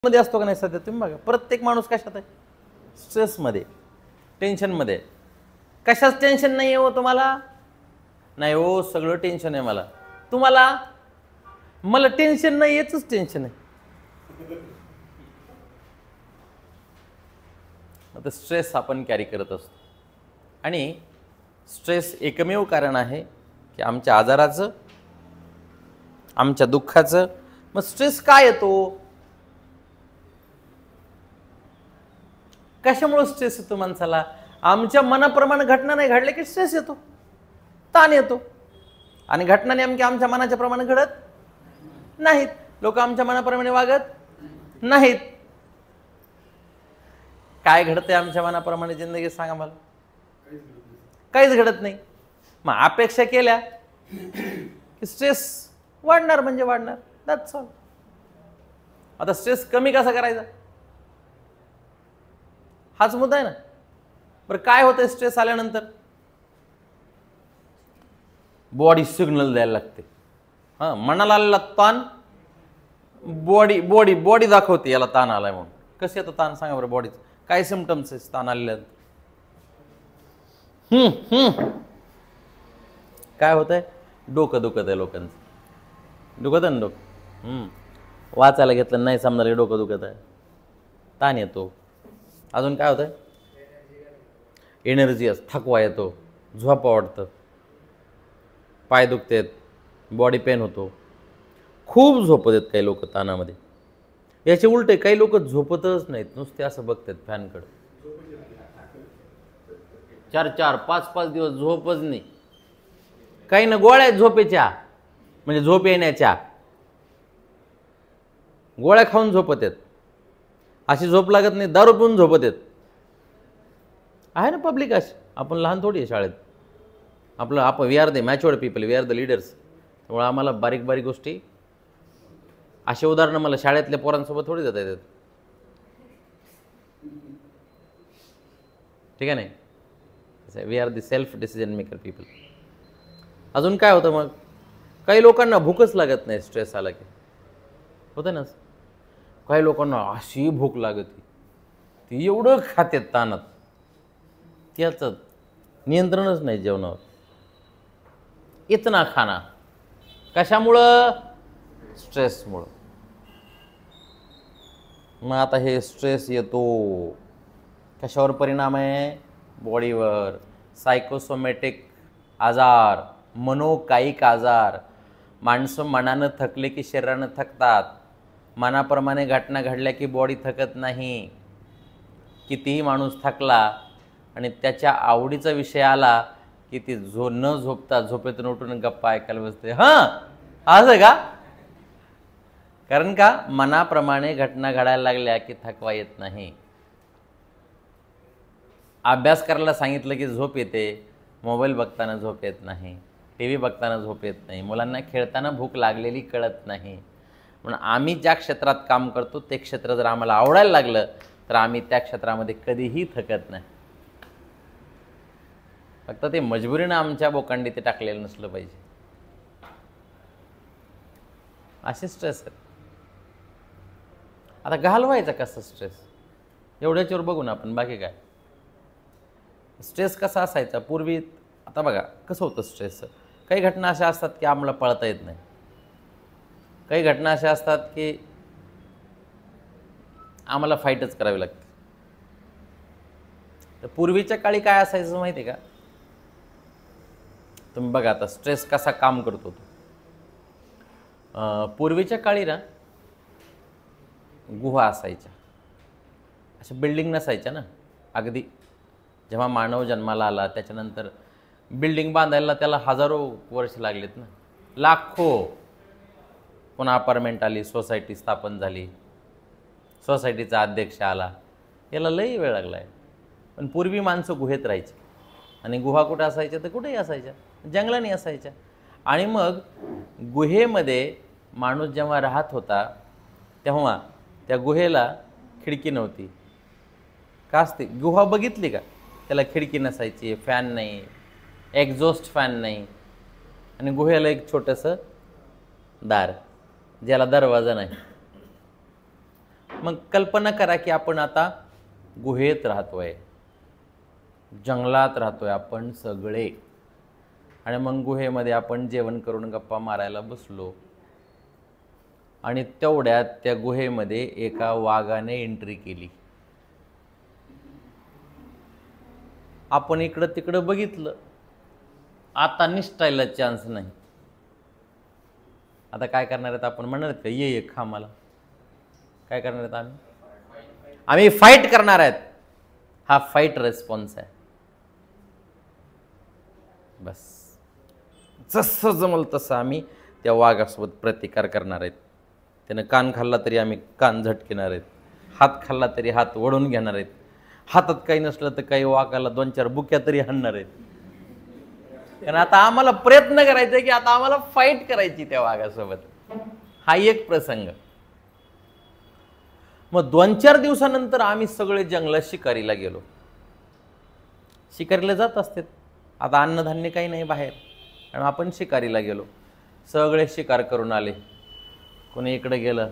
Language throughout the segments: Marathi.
मध्ये असतो का नाही सध्या तुम्ही बघा, प्रत्येक माणूस कशात आहे? स्ट्रेसमध्ये, टेन्शनमध्ये. कशाच टेन्शन नाही आहे हो तुम्हाला? नाही हो, सगळं टेन्शन आहे मला. तुम्हाला? मला टेन्शन नाही, याचंच टेन्शन आहे. आता स्ट्रेस आपण कॅरी करत असतो आणि स्ट्रेस एकमेव कारण आहे की आमच्या आजाराचं, आमच्या दुःखाचं. मग स्ट्रेस काय येतो? कशामुळे स्ट्रेस येतो माणसाला? आमच्या मनाप्रमाणे घटना नाही घडल्या की स्ट्रेस येतो, ताण येतो. आणि घटना नेमकी आमच्या मनाच्या प्रमाणे घडत नाहीत, लोक आमच्या मनाप्रमाणे वागत नाहीत. काय घडतंय आमच्या मनाप्रमाणे जिंदगी? सांगा मला. काहीच घडत नाही. मग अपेक्षा केल्या की स्ट्रेस वाढणार म्हणजे वाढणार. That's all. आता स्ट्रेस कमी कसा करायचा हाच मुद्दा आहे ना. बरं, काय होतंय स्ट्रेस आल्यानंतर? बॉडी सिग्नल द्यायला लागते. मनाला आलेला ताण बॉडी बॉडी बॉडी दाखवते याला ताण आलाय म्हणून. कसं येतं ताण? सांगा बरं. बॉडीचं काय सिम्पटम्स आहेत ताण आलेल्या? काय होतंय? डोकं दुखत आहे लोकांचं. दुखत आहे ना डोकं? वाचायला घेतलं नाही समजा की डोकं दुखत आहे, ताण येतो. अजून काय होतंय? एनर्जी थकवा येतो, झोप वाटतं, पाय दुखतेत, बॉडी पेन होतो. खूप झोपत आहेत काही लोक ताणामध्ये. याचे उलटे काही लोक झोपतच नाहीत, नुसते असं बघतात फॅनकडे. 4-4, 5-5 दिवस झोपच नाही. काही ना गोळ्या झोपेच्या, म्हणजे झोप येण्याच्या गोळ्या खाऊन झोपत आहेत. अशी झोप लागत नाही, दारू पिऊन झोपत आहेत. आहे ना पब्लिक अशी. आपण लहान थोडी आहे शाळेत. आपण we are the matured people, we are the leaders. त्यामुळे आम्हाला बारीक बारीक गोष्टी, असे उदाहरणं मला शाळेतल्या पोरांसोबत थोडी देता येतात. ठीक आहे नाही? We are the self decision maker people. अजून काय होतं मग? काही लोकांना भूकच लागत नाही स्ट्रेस आला की. होतं ना. काही लोकांना अशी भूक लागते, ती एवढं खात्यात ताणात, त्याचं नियंत्रणच नाही जेवणावर. इतना खाना. कशामुळं? स्ट्रेसमुळं. मग आता हे स्ट्रेस येतो, कशावर परिणाम आहे? बॉडीवर. सायकोसोमॅटिक आजार, मनोकायिक आजार. माणसं मनानं थकले की शरीरानं थकतात. मनाप्रमाणे घटना घडल्या की बॉडी थकत नाही. कितीही माणूस थकला आणि त्याच्या आवडीचा विषय आला की ती न झोपता झोपेतून उठून गप्पा ऐकायला बसते. असं का? कारण का मनाप्रमाणे घटना घडायला लागल्या की थकवा येत नाही. अभ्यास करायला सांगितलं की झोप येते, मोबाईल बघताना झोप येत नाही, टी व्ही बघताना झोप येत नाही, मुलांना खेळताना भूक लागलेली कळत नाही. म्हणून आम्ही ज्या क्षेत्रात काम करतो ते क्षेत्र जर आम्हाला आवडायला लागलं तर आम्ही त्या क्षेत्रामध्ये कधीही थकत नाही. फक्त ते मजबुरीनं आमच्या बोकांडी ते टाकलेलं नसलं पाहिजे. असे स्ट्रेस आहेत. आता घालवायचा कसं स्ट्रेस? एवढ्याच्यावर बघू ना आपण. बाकी काय स्ट्रेस कसा असायचा पूर्वी? आता बघा कसं होतं स्ट्रेस. काही घटना अशा असतात की आम्हाला पळता येत नाही. काही घटना अशा असतात की आम्हाला फाईटच करावी लागते. तर पूर्वीच्या काळी काय असायचं माहिती आहे का? तुम्ही बघा आता स्ट्रेस कसा काम करतो तो. पूर्वीच्या काळी ना गुहा असायच्या. अशा बिल्डिंग नसायच्या ना. अगदी जेव्हा मानव जन्माला आला त्याच्यानंतर बिल्डिंग बांधायला त्याला हजारो वर्ष लागलेत ना, लाखो. पुन्हा अपार्टमेंट आली, सोसायटी स्थापन झाली, सोसायटीचा अध्यक्ष आला, याला लई वेळ लागला आहे. पण पूर्वी माणसं गुहेत राहायची. आणि गुहा कुठं असायच्या? तर कुठेही असायच्या, जंगलाने असायच्या. आणि मग गुहेमध्ये माणूस जेव्हा राहत होता तेव्हा त्या गुहेला खिडकी नव्हती. का असते? गुहा बघितली का? त्याला खिडकी नसायची, फॅन नाही, एक्झॉस्ट फॅन नाही. आणि गुहेला एक छोटंसं दार, ज्याला दरवाजा नाही. मग कल्पना करा की आपण आता गुहेत राहतोय, जंगलात राहतोय आपण सगळे, आणि मग गुहेमध्ये आपण जेवण करून गप्पा मारायला बसलो, आणि तेवढ्यात त्या गुहेमध्ये एका वाघाने एंट्री केली. आपण इकडं तिकडं बघितलं, आता निष्ठायला चान्स नाही. आता काय करणार आहेत आपण? म्हणणार आहेत का ये खा मला? काय करणार आहेत आम्ही फाईट करणार आहेत. हा फाईट रिस्पॉन्स आहे. बस जसं जमल तसं आम्ही त्या वाघासोबत प्रतिकार करणार आहेत. त्यानं कान खाल्ला तरी आम्ही कान झटकणार आहेत, हात खाल्ला तरी हात वळून घेणार आहेत, हातात काही नसलं तर काही वाघाला 2-4 बुक्या तरी हाणणार आहेत. कारण आता आम्हाला प्रयत्न करायचा की आता आम्हाला फाईट करायची त्या वाघासोबत. हा एक प्रसंग. मग 2-4 दिवसानंतर आम्ही सगळे जंगलात शिकारीला गेलो. शिकारीला जात असते, आता अन्नधान्य काही नाही बाहेर, आणि आपण शिकारीला गेलो. सगळे शिकार करून आले. कोणी इकडे गेलं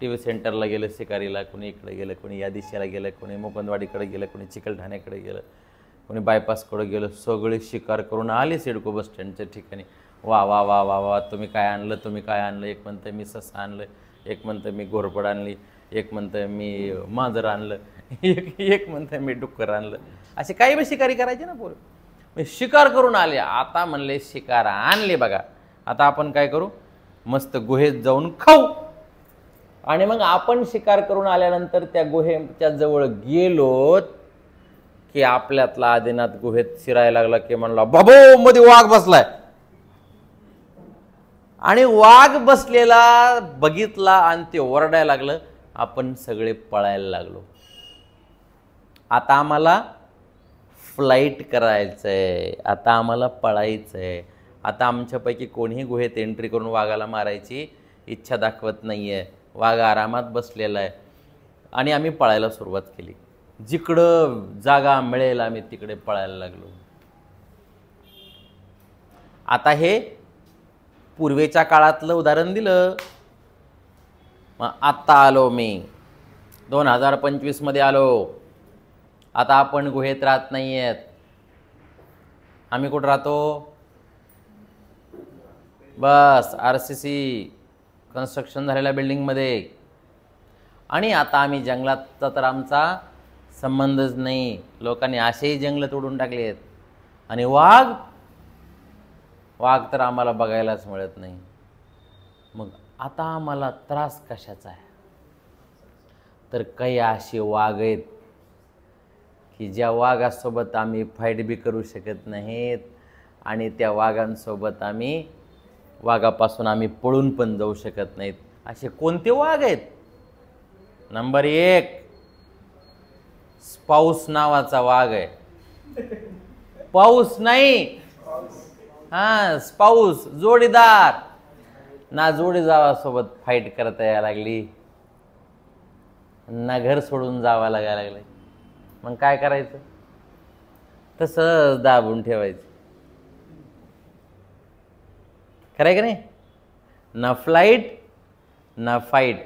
TV सेंटरला गेलं शिकारीला, कोणी इकडे गेलं, कोणी या दिशेला गेलं, कोणी मुकुंदवाडीकडे गेलं, कोणी चिकलठाण्याकडे गेलं, कोणी बायपासकडे गेलं. सगळे शिकार करून आले सिडको बस स्टँडच्या ठिकाणी. वा वा वा वा वा, तुम्ही काय आणलं, तुम्ही काय आणलं? एक म्हणतं मी ससा आणलं, एक म्हणतं मी घोरपड आणली, एक म्हणतं मी मांजर आणलं, एक म्हणतं मी डुक्कर आणलं. असे काही बी शिकारी करायचे ना पोरं. मी शिकार करून आले. आता म्हणले शिकार आणले बघा, आता आपण काय करू? मस्त गुहेत जाऊन खाऊ. आणि मग आपण शिकार करून आल्यानंतर त्या गुहेच्या जवळ गेलो की आपल्यातला आदिनाथ गुहेत शिरायला लागला की म्हणला बाबो मध्ये वाघ बसलाय. आणि वाघ बसलेला बघितला आणि ते ओरडायला लागलं. आपण सगळे पळायला लागलो. आता आम्हाला फ्लाईट करायचंय, आता आम्हाला पळायचंय. आता आमच्यापैकी कोणीही गुहेत एंट्री करून वाघाला मारायची इच्छा दाखवत नाहीये. वाघ आरामात बसलेला आहे. आणि आम्ही पळायला सुरुवात केली. जिकडं जागा मिळेल आम्ही तिकडे पळायला लागलो. आता हे पूर्वेच्या काळातलं उदाहरण दिलं. मग आत्ता आलो मी 2025 मध्ये आलो. आता आपण गुहेत राहत नाहीयेत. आम्ही कुठं राहतो? बस RCC कन्स्ट्रक्शन झालेल्या बिल्डिंगमध्ये. आणि आता आम्ही जंगलातचा तर आमचा संबंधच नाही. लोकांनी असेही जंगल तोडून टाकले आहेत. आणि वाघ तर आम्हाला बघायलाच मिळत नाही. मग आता आम्हाला त्रास कशाचा आहे? तर काही असे वाघ आहेत की ज्या वाघासोबत आम्ही फाईट बी करू शकत नाहीत, आणि त्या वाघापासून आम्ही पळून पण जाऊ शकत नाहीत. असे कोणते वाघ आहेत? नंबर 1 स्पाऊस नावाचा वाघ आहे. पाऊस नाही, स्पाऊस, जोडीदार. ना जोडीदारासोबत फाईट करता यायला लागली, ना घर सोडून जावं लागायला लागलं. मग काय करायचं? तसंच दाबून ठेवायचं. खरंय का नाही? ना फ्लाईट ना फाईट.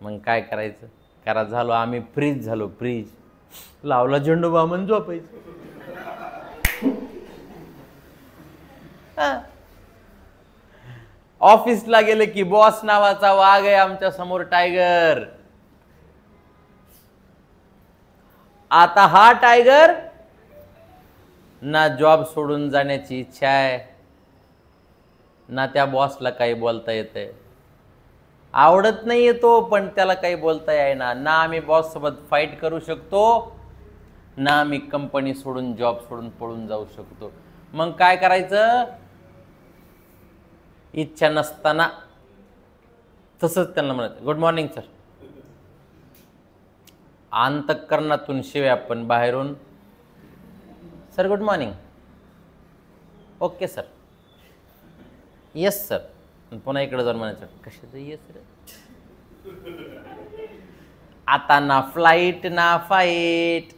मग काय करायचं? करा झालो आम्ही फ्रीज झालो. फ्रीज लावला झेंडू बामन झोपायचं. ऑफिसला गेले की बॉस नावाचा वाघ आहे आमच्या समोर, टायगर. आता हा टायगर ना जॉब सोडून जाण्याची इच्छा आहे, ना त्या बॉसला काही बोलता येते. आवडत नाही तो, पण त्याला काही बोलता येईना. ना आम्ही बॉस सोबत फाईट करू शकतो, ना आम्ही कंपनी सोडून जॉब सोडून पळून जाऊ शकतो. मग काय करायचं? इच्छा नसताना तसंच त्यांना म्हणायचं गुड मॉर्निंग सर. अंतःकरणातून शिव्या, पण बाहेरून sir good morning, okay sir, yes sir. पुन्हा इकडे जाऊन म्हणायचं कशाचं येस सर. आता ना फ्लाईट ना फाईट.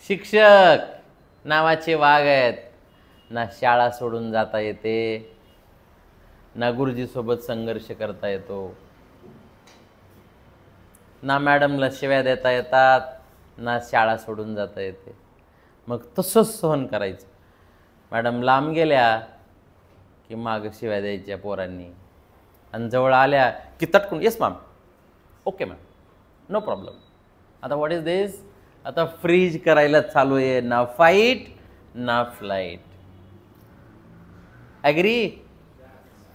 शिक्षक नावाचे वाघ आहेत. ना शाळा सोडून जाता येते, ना गुरुजीसोबत संघर्ष करता येतो. ना मॅडमला शिव्या देता येतात, ना शाळा सोडून जाता येते. मग तसंच सहन करायचं. मॅडम लांब गेल्या की मागं शिव्या द्यायच्या पोरांनी, आणि जवळ आल्या की तटकून yes ma'am, okay ma'am, no problem. आता व्हॉट इज दिस? आता फ्रीज करायला चालू आहे. ना फाईट ना फ्लाईट. ॲग्री?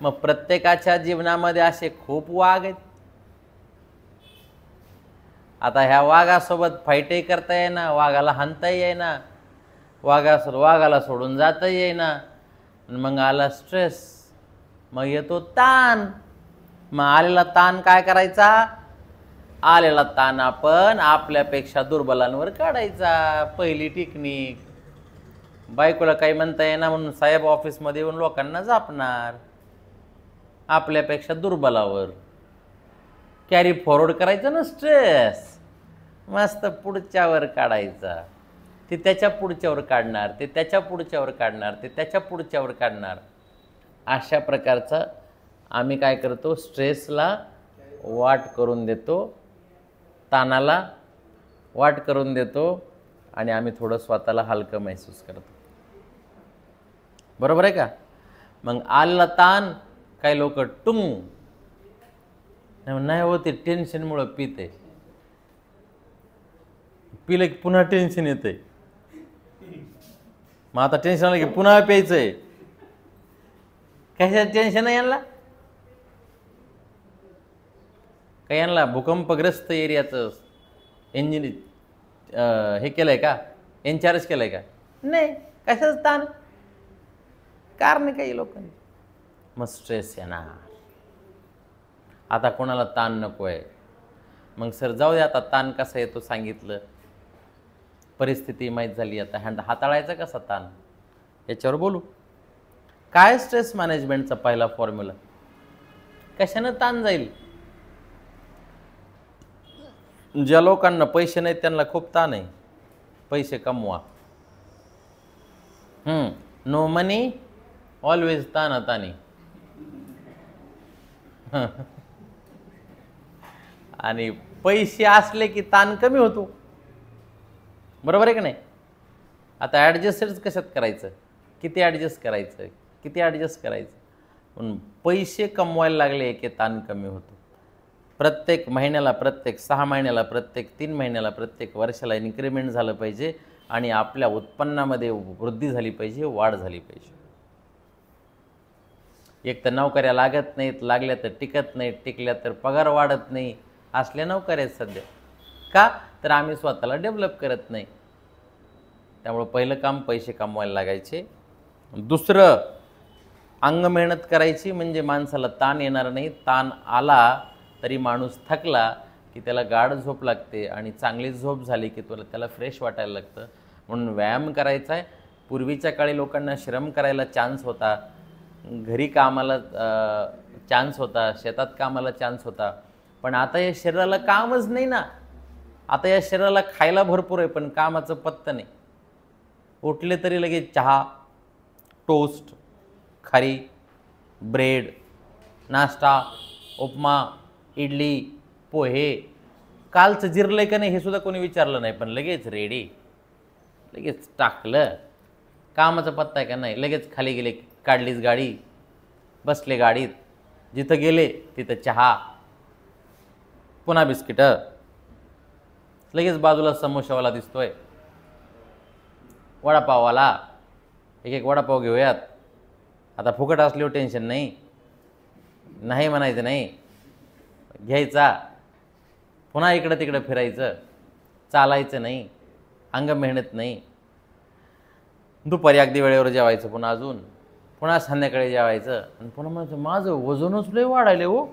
मग प्रत्येकाच्या जीवनामध्ये असे खूप वाघ आहेत. आता ह्या वाघासोबत फाईटही करता येईना, वाघाला हाणताही येईना, वाघाला सोडून जाताही येईना. मग आला स्ट्रेस, मग येतो ताण. मग आलेला ताण काय करायचा? आलेला ताण आपण आपल्यापेक्षा दुर्बलांवर काढायचा. पहिली टेक्निक. बायकोला काही म्हणता येईना म्हणून साहेब ऑफिसमध्ये येऊन लोकांना झापणार. आपल्यापेक्षा दुर्बलावर कॅरी फॉरवर्ड करायचं ना स्ट्रेस. मस्त पुढच्यावर काढायचा. ते त्याच्या पुढच्यावर काढणार, ते त्याच्या पुढच्यावर काढणार, ते त्याच्या पुढच्यावर काढणार. अशा प्रकारचा आम्ही काय करतो? स्ट्रेसला वाट करून देतो, ताणाला वाट करून देतो, आणि आम्ही थोडं स्वतःला हलकं महसूस करतो. बरोबर आहे का? मग आलेला ताण काही लोक टुंग नाही होते, टेन्शनमुळं पिते. पिलं की पुन्हा टेन्शन येते. मग आता टेन्शन आलं की पुन्हा प्यायचंय. कशाचं टेन्शन आहे यांना? काही यांना भूकंपग्रस्त एरियाचं इंजिन हे केलंय का? इन्चार्ज केलंय का? नाही. कशाचं ताण? कारण काही लोकांनी. मग स्ट्रेस येणार. आता कोणाला ताण नको आहे. मग सर जाऊ दे, आता ताण कसा येतो सांगितलं, परिस्थिती माहीत झाली. आता हाताळायचा कसा ताण याच्यावर बोलू. काय स्ट्रेस मॅनेजमेंटचा पहिला फॉर्म्युला? कशानं ताण जाईल? ज्या लोकांना पैसे नाहीत त्यांना खूप ताण आहे. पैसे कमवा. नो मनी ऑलवेज तानी. आणि पैसे असले की ताण कमी होतो. बरोबर आहे का नाही? आता ॲडजस्टच कशात करायचं? किती ॲडजस्ट करायचं? किती ॲडजस्ट करायचं? पण पैसे कमवायला लागले की ताण कमी होतो. प्रत्येक महिन्याला, प्रत्येक 6 महिन्याला, प्रत्येक 3 महिन्याला, प्रत्येक वर्षाला इन्क्रिमेंट झालं पाहिजे, आणि आपल्या उत्पन्नामध्ये वृद्धी झाली पाहिजे, वाढ झाली पाहिजे. एक तर नोकऱ्या लागत नाहीत, लागल्या तर टिकत नाहीत, टिकल्या तर पगार वाढत नाही. असल्या नोकऱ्या आहेत सध्या. का? तर आम्ही स्वतःला डेव्हलप करत नाही. त्यामुळं पहिलं काम पैसे कमवायला लागायचे. दुसरं, अंग मेहनत करायची, म्हणजे माणसाला ताण येणार नाही. ताण आला तरी माणूस थकला की त्याला गाढ झोप लागते, आणि चांगली झोप झाली की त्याला फ्रेश वाटायला लागतं. म्हणून व्यायाम करायचा आहे. पूर्वीच्या काळी लोकांना श्रम करायला चान्स होता, घरी कामाला चान्स होता, शेतात कामाला चान्स होता. पण आता या शरीराला कामच नाही ना. आता या शरीराला खायला भरपूर आहे, पण कामाचं पत्तं नाही. उठले तरी लगेच चहा, टोस्ट, खारी, ब्रेड, नाश्ता, उपमा, इडली, पोहे. कालचं जिरलंय का नाही हे सुद्धा कोणी विचारलं नाही, पण लगेच रेडी, लगेच टाकलं. कामाचा पत्ता आहे का नाही? लगेच खाली गेले, काढलीच गाडी, बसले गाडीत, जिथं गेले तिथं चहा, पुन्हा बिस्किटं, लगेच बाजूला समोसावाला दिसतोय, वडापाववाला, एक वडापाव घेऊयात. आता फुकट असल्यावर टेन्शन नाही, नाही म्हणायचं नाही, घ्यायचा. पुन्हा इकडं तिकडं फिरायचं, चालायचं नाही, अंग मेहनत नाही. दुपारी अगदी वेळेवर जेवायचं, पुन्हा संध्याकाळी जेवायचं, आणि पुन्हा म्हणजे माझं वजनच लय वाढायलं हो.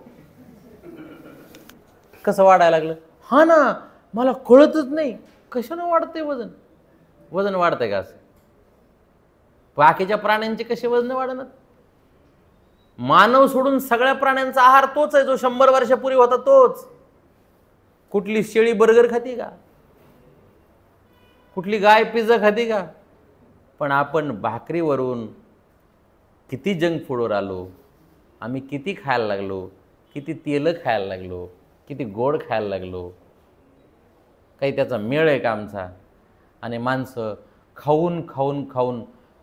कसं वाढायला लागलं? हा ना, मला कळतच नाही कशानं वाढतंय वजन. वजन वाढतंय का? असं बाकीच्या प्राण्यांचे कसे वजन वाढणार? मानव सोडून सगळ्या प्राण्यांचा आहार तोच आहे जो 100 वर्षापूर्वी होता तोच. कुठली शेळी बर्गर खाती का? कुठली गाय पिझ्झा खाती का? पण आपण भाकरीवरून किती जंक फूडवर आलो, आम्ही किती खायला लागलो, किती तेल खायला लागलो, किती गोड खायला लागलो, काही त्याचा मेळ आहे का आमचा? आणि माणसं खाऊन खाऊन खाऊन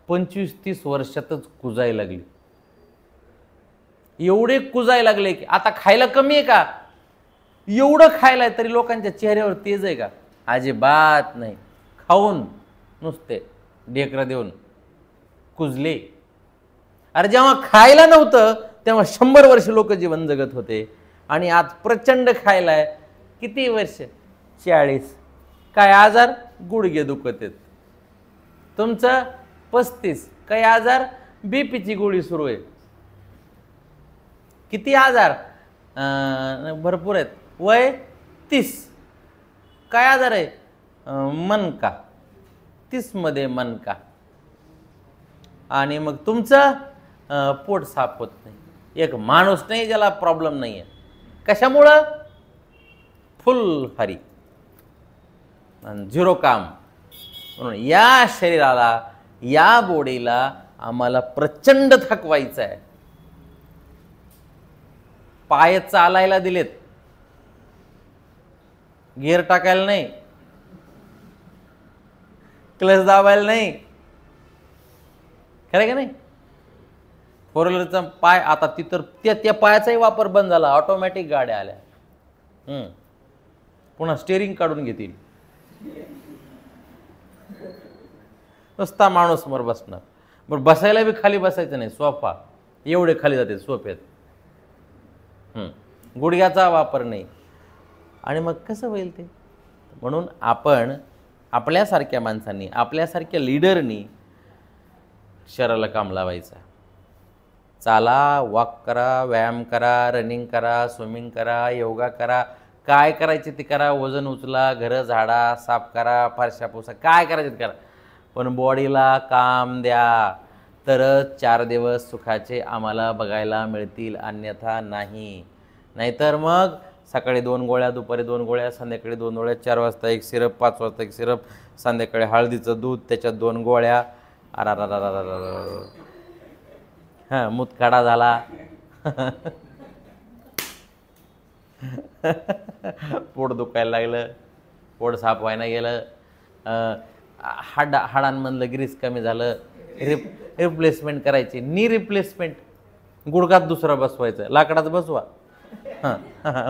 25-30 वर्षातच कुजायला लागली. एवढे कुजायला लागले की आता खायला कमी आहे का? एवढं खायला तरी लोकांच्या चेहऱ्यावर तेज आहे का? अजिबात नाही. खाऊन नुसते ढेकरं देऊन कुजले. अरे जेव्हा खायला नव्हतं तेव्हा 100 वर्ष लोक जीवन जगत होते आणि आज प्रचंड खायलाय. किती वर्ष? 40. काय आजार? गुडघे दुखत आहेत. तुमचं 35. काय आजार? बीपीची गोळी सुरू आहे. किती आजार? भरपूर आहेत. वय 30. काय आजार आहे? मनका. 30 मध्ये मनका. आणि मग तुमचं पोट साफ होत नाही. एक माणूस नाही ज्याला प्रॉब्लेम नाही आहे. कशामुळं? फुल हरी आणि झिरो काम. म्हणून या शरीराला, या बॉडीला आम्हाला प्रचंड थकवायचं आहे. पाय चालायला दिलेत, गिअर टाकायला नाही, क्लच दाबायला नाही. खरं का नाही? 4 व्हीलरचा पाय आता तिथं त्या पायाचाही वापर बंद झाला. ऑटोमॅटिक गाड्या आल्या. पुन्हा स्टेअरिंग काढून घेतील. नुसता माणूस समोर बसणार. बरं बसायला बी खाली बसायचं नाही. सोफा एवढे खाली जाते सोफ्यात. गुडघ्याचा वापर नाही. आणि मग कसं होईल ते? म्हणून आपण आपल्यासारख्या माणसांनी, आपल्यासारख्या लीडरनी शरीराला काम लावायचं. चाला, वॉक करा, व्यायाम करा, रनिंग करा, स्विमिंग करा, योगा करा, काय करायचे ते करा. वजन उचला, घरं झाडा, साफ करा, फारशा पुसा, काय करायचे ते करा. पण बॉडीला काम द्या, तरच 4 दिवस सुखाचे आम्हाला बघायला मिळतील, अन्यथा नाही. नाहीतर मग सकाळी 2 गोळ्या, दुपारी 2 गोळ्या, संध्याकाळी 2 गोळ्या, 4 वाजता एक सिरप, 5 वाजता एक सिरप, संध्याकाळी हळदीचं दूध, त्याच्यात 2 गोळ्या. मुतखडा झाला. पोट दुखायला लागलं, पोट साफ व्हायला गेलं, हाडांमधलं ग्रीस कमी झालं, रिप्लेसमेंट करायची. Knee replacement. गुडघात दुसरा बसवायचं, लाकडात बसवा,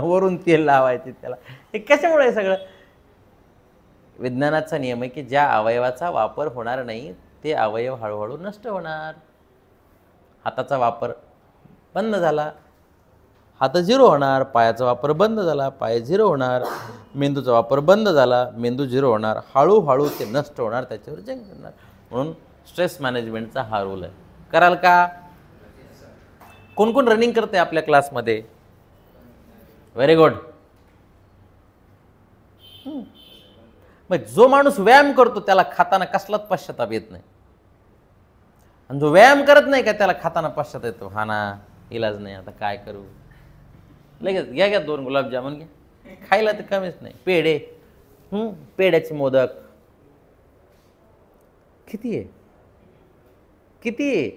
वरून तेल लावायचे त्याला. हे कशामुळे सगळं? विज्ञानाचा नियम आहे की ज्या अवयवाचा वापर होणार नाही ते अवयव हळूहळू नष्ट होणार. हाताचा वापर बंद झाला, हात 0 होणार. पायाचा वापर बंद झाला, पाय 0 होणार. मेंदूचा वापर बंद झाला, मेंदू 0 होणार. हळूहळू ते नष्ट होणार, त्याच्यावर जंग करणार. म्हणून स्ट्रेस मॅनेजमेंटचा हा रोल आहे. कराल का? कोण कोण रनिंग करते आपल्या क्लासमध्ये? Very good. मग जो माणूस व्यायाम करतो त्याला खाताना कसलाच पश्चाताप येत नाही. आणि जो व्यायाम करत नाही का त्याला खाताना पश्चाताप येतो. हा ना, इलाज नाही, आता काय करू. लगेच घ्या 2 गुलाबजामुन घ्या. खायला तर कमीच नाही. पेढे, पेढ्याचे मोदक. किती आहे? किती आहे?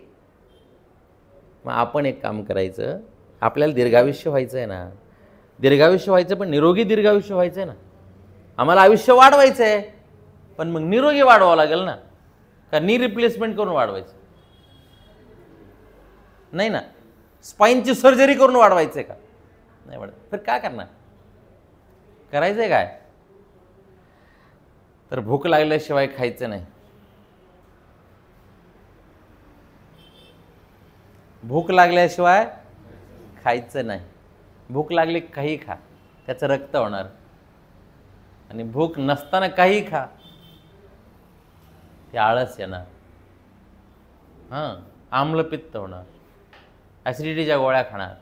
मग आपण एक काम करायचं. आपल्याला दीर्घायुष्य व्हायचं आहे ना. दीर्घायुष्य व्हायचं, पण निरोगी दीर्घायुष्य व्हायचं आहे ना. आम्हाला आयुष्य वाढवायचं आहे, पण मग निरोगी वाढवावं लागेल ना. का नी रिप्लेसमेंट करून वाढवायचं? नाही ना. स्पाईनची सर्जरी करून वाढवायचं आहे का? नाही वाढत. तर काय करणार? करायचं आहे काय? तर भूक लागल्याशिवाय खायचं नाही. भूक लागल्याशिवाय खायचं नाही. भूक लागली काही खा, त्याचं रक्त होणार. आणि भूक नसताना काही खा, ते आळस येणार. आम्लपित्त होणार, ॲसिडिटीच्या गोळ्या खाणार.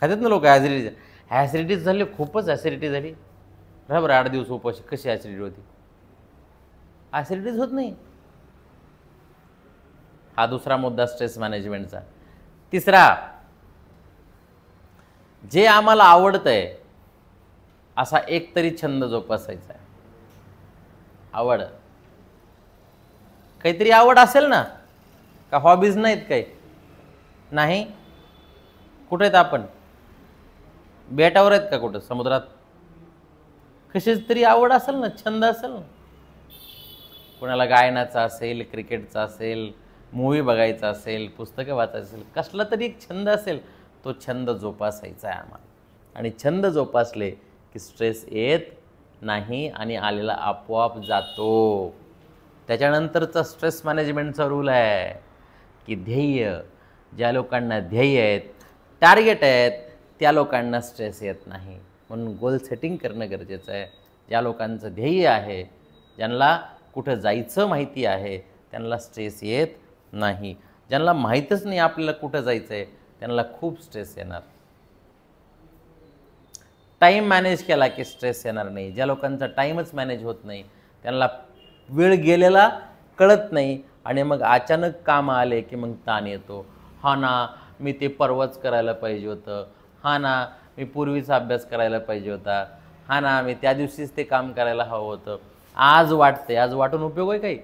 खातात ना लोक ॲसिडिटीच्या. ॲसिडिटी झाली, खूपच ॲसिडिटी झाली. बरं 8 दिवस उपाशी. कशी ॲसिडिटी होती? ॲसिडिटीच होत नाही. हा दुसरा मुद्दा स्ट्रेस मॅनेजमेंटचा. तिसरा, जे आम्हाला आवडतंय असा एक तरी छंद जोपासायचा आहे. आवड, काहीतरी आवड असेल ना. का हॉबीज नाहीत काही? नाही. कुठे आहेत आपण? बेटावर आहेत का कुठं समुद्रात? कशीच तरी आवड असेल ना, छंद असेल ना. कोणाला गायनाचा असेल, क्रिकेटचा असेल, मूवी बघायचा असेल, पुस्तकं वाचायचं असेल, कसला तरी एक छंद असेल, तो छंद जोपासायचा आहे आम्हाला. आणि छंद जोपासले की स्ट्रेस येत नाही आणि आलेला आपोआप जातो. त्याच्यानंतरचा स्ट्रेस मॅनेजमेंटचा रूल आहे की ध्येय, ज्या लोकांना ध्येय आहेत, टार्गेट आहेत, त्या लोकांना स्ट्रेस येत नाही. म्हणून गोल सेटिंग करणं गरजेचं आहे. ज्या लोकांचं ध्येय आहे, ज्यांना कुठं जायचं माहिती आहे, त्यांना स्ट्रेस येत नाही. ज्यांना माहीतच नाही आपल्याला कुठं जायचं आहे, त्यांना खूप स्ट्रेस येणार. टाईम मॅनेज केला की स्ट्रेस येणार नाही. ज्या लोकांचा टाईमच मॅनेज होत नाही, त्यांना वेळ गेलेला कळत नाही आणि मग अचानक काम आले की मग ताण येतो. हा ना, मी ते परवाच करायला पाहिजे होतं. हा ना, मी पूर्वीचा अभ्यास करायला पाहिजे होता. हा ना, मी त्या दिवशीच ते काम करायला हवं होतं. आज वाटते, आज वाटून उपयोग आहे काही?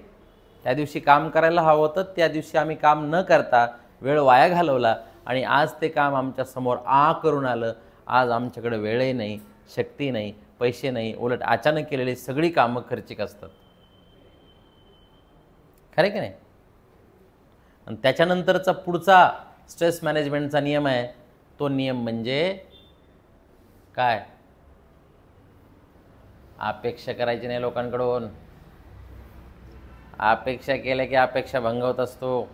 त्या दिवशी काम करायला हवं होतं, त्या दिवशी आम्ही काम न करता वेळ वाया घालवला आणि आज ते काम आमच्या समोर करून आलं. आज आमच्याकडे वेळही नाही, शक्ती नाही, पैसे नाही, उलट अचानक केलेली सगळी कामं खर्चिक असतात. खरं की नाही? आणि त्याच्यानंतरचा पुढचा स्ट्रेस मॅनेजमेंटचा नियम आहे, तो नियम म्हणजे काय? अपेक्षा करायची नाही लोकांकडून. अपेक्षा केल्या की अपेक्षा भंगवत असतो.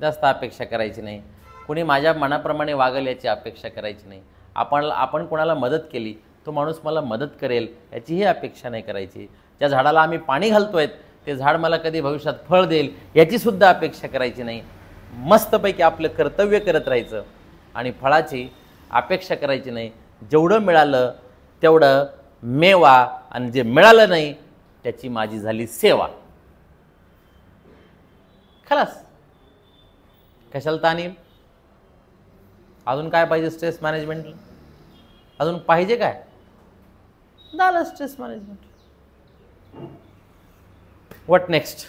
जास्त अपेक्षा करायची नाही. कुणी माझ्या मनाप्रमाणे वागेल याची अपेक्षा करायची नाही. आपण कोणाला मदत केली, तो माणूस मला मदत करेल याचीही अपेक्षा नाही करायची. ज्या झाडाला आम्ही पाणी घालतोय ते झाड मला कधी भविष्यात फळ देईल याचीसुद्धा अपेक्षा करायची नाही. मस्तपैकी आपलं कर्तव्य करत राहायचं आणि फळाची अपेक्षा करायची नाही. जेवढं मिळालं तेवढं मेवा आणि जे मिळालं नाही त्याची माझी झाली सेवा. खलास. कशाला ताण येईल? अजून काय पाहिजे स्ट्रेस मॅनेजमेंटला? अजून पाहिजे काय? झालं स्ट्रेस मॅनेजमेंट. What next?